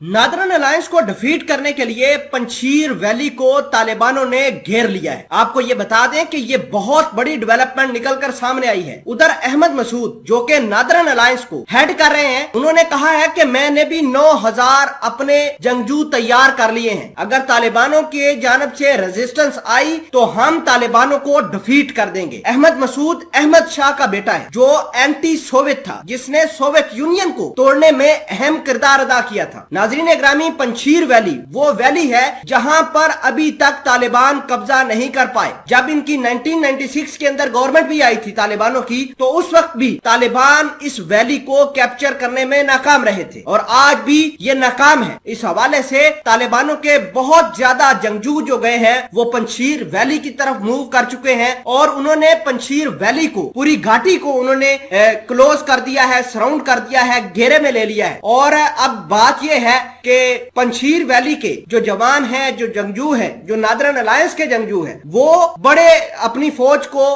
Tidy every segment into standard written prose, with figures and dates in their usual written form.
Northern alliance को defeat करने के लिए पंजशीर वैली को तालिबानों ने घेर लिया है। आपको ये बता दें कि ये बहुत बड़ी डेवलपमेंट निकलकर सामने आई है। उधर अहमद मसूद जो कि नादरन अलायंस को हेड कर रहे हैं, उन्होंने कहा है कि मैंने भी 9000 अपने जंगजू तैयार कर लिए हैं। अगर तालिबानों के जानब से रेजिस्टेंस आई तो हम तालिबानों को डिफीट कर देंगे। अहमद मसूद अहमद शाह का बेटा है जो एंटी सोवियत था, जिसने सोवियत यूनियन को तोड़ने में अहम किरदार अदा किया था। नाज़रीन ग्रामी, पंजशीर वैली वो वैली है जहां पर अभी तक तालिबान कब्जा नहीं कर पाए। जब इनकी 1996 के अंदर गवर्नमेंट भी आई थी तालिबानों की, तो उस वक्त भी तालिबान इस वैली को कैप्चर करने में नाकाम रहे थे और आज भी ये नाकाम है। इस हवाले से तालिबानों के बहुत ज्यादा जंगजू जो गए हैं वो पंजशीर वैली की तरफ मूव कर चुके हैं और उन्होंने पंजशीर वैली को, पूरी घाटी को उन्होंने क्लोज कर दिया है, सराउंड कर दिया है, घेरे में ले लिया है। और अब बात यह है कि पंजशीर वैली के जो जवान हैं, जो जंगजू हैं, जो नादरन अलायंस के जंगजू हैं, वो बड़े अपनी फौज को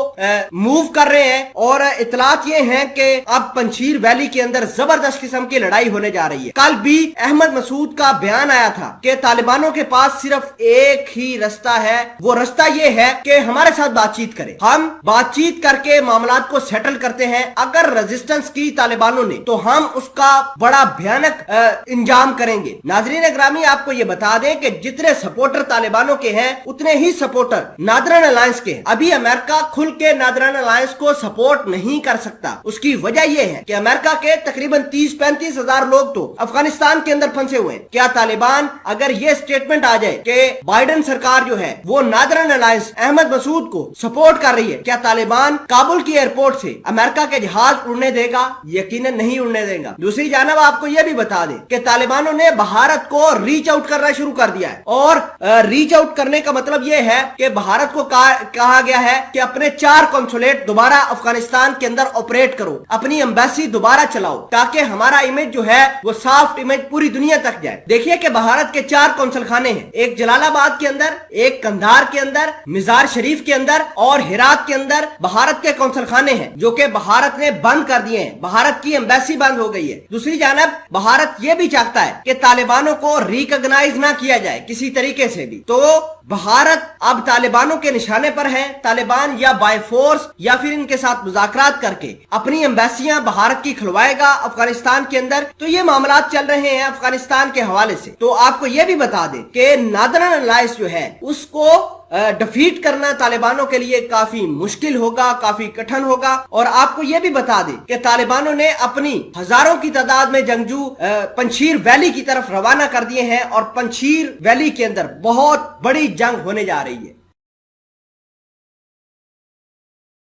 मूव कर रहे हैं और इतलात ये हैं कि अब पंजशीर वैली के अंदर जबरदस्त किस्म की लड़ाई होने जा रही है। कल भी अहमद मसूद का बयान आया था कि तालिबानों के पास सिर्फ एक ही रास्ता है, वो रास्ता ये है कि हमारे साथ बातचीत करें, हम बातचीत करके मामलात को सेटल करते हैं। अगर रेजिस्टेंस की तालिबानों ने तो हम उसका बड़ा भयानक इंजाम करेंगे। नाजरीन ग्रामी, आपको ये बता दें कि जितने सपोर्टर तालिबानों के हैं उतने ही सपोर्टर नादरन अलायंस के हैं। अभी अमेरिका खुल के नादरन अलायंस को सपोर्ट नहीं कर सकता। उसकी वजह यह है कि अमेरिका के तकरीबन 30-35 हजार लोग तो अफगानिस्तान के अंदर फंसे हुए हैं। क्या तालिबान, अगर ये स्टेटमेंट आ जाए कि बाइडेन सरकार जो है वो नादरन अलायंस अहमद मसूद को सपोर्ट कर रही है, क्या तालिबान काबुल की एयरपोर्ट से अमेरिका के जहाज उड़ने देगा? यकीनन नहीं उड़ने देगा। दूसरी जानब आपको यह भी बता दें कि तालिबानों ने भारत को रीच आउट करना शुरू कर दिया है और रीच आउट करने का मतलब यह है कि भारत को कहा गया है कि अपने 4 कॉन्सुलेट दोबारा अफगानिस्तान के अंदर ऑपरेट करो, अपनी एम्बेसी दोबारा चलाओ, ताकि हमारा इमेज जो है वो सॉफ्ट इमेज पूरी दुनिया तक जाए। देखिए कि भारत के 4 कौंसल खाने हैं, एक जलालाबाद के अंदर, एक कंधार के अंदर, मिजार शरीफ के अंदर और हेरात के अंदर भारत के कौंसल खाने हैं जो कि भारत ने बंद कर दिए हैं। भारत की एम्बेसी बंद हो गई है। दूसरी जानब भारत ये भी चाहता है कि तालिबानों को रिकॉग्नाइज ना किया जाए किसी तरीके से भी। तो भारत अब तालिबानों के निशाने पर है। तालिबान या बाय फोर्स या फिर इनके साथ मुज़ाकरात करके अपनी एम्बेसियां भारत की खुलवाएगा अफगानिस्तान के अंदर। तो ये मामलात चल रहे हैं अफगानिस्तान के हवाले से। तो आपको यह भी बता दें कि नादरन अलायंस जो है उसको डिफीट करना तालिबानों के लिए काफी मुश्किल होगा, काफी कठिन होगा। और आपको यह भी बता दें कि तालिबानों ने अपनी हजारों की तादाद में जंगजू पंजशीर वैली की तरफ रवाना कर दिए हैं और पंजशीर वैली के अंदर बहुत बड़ी जंग होने जा रही है।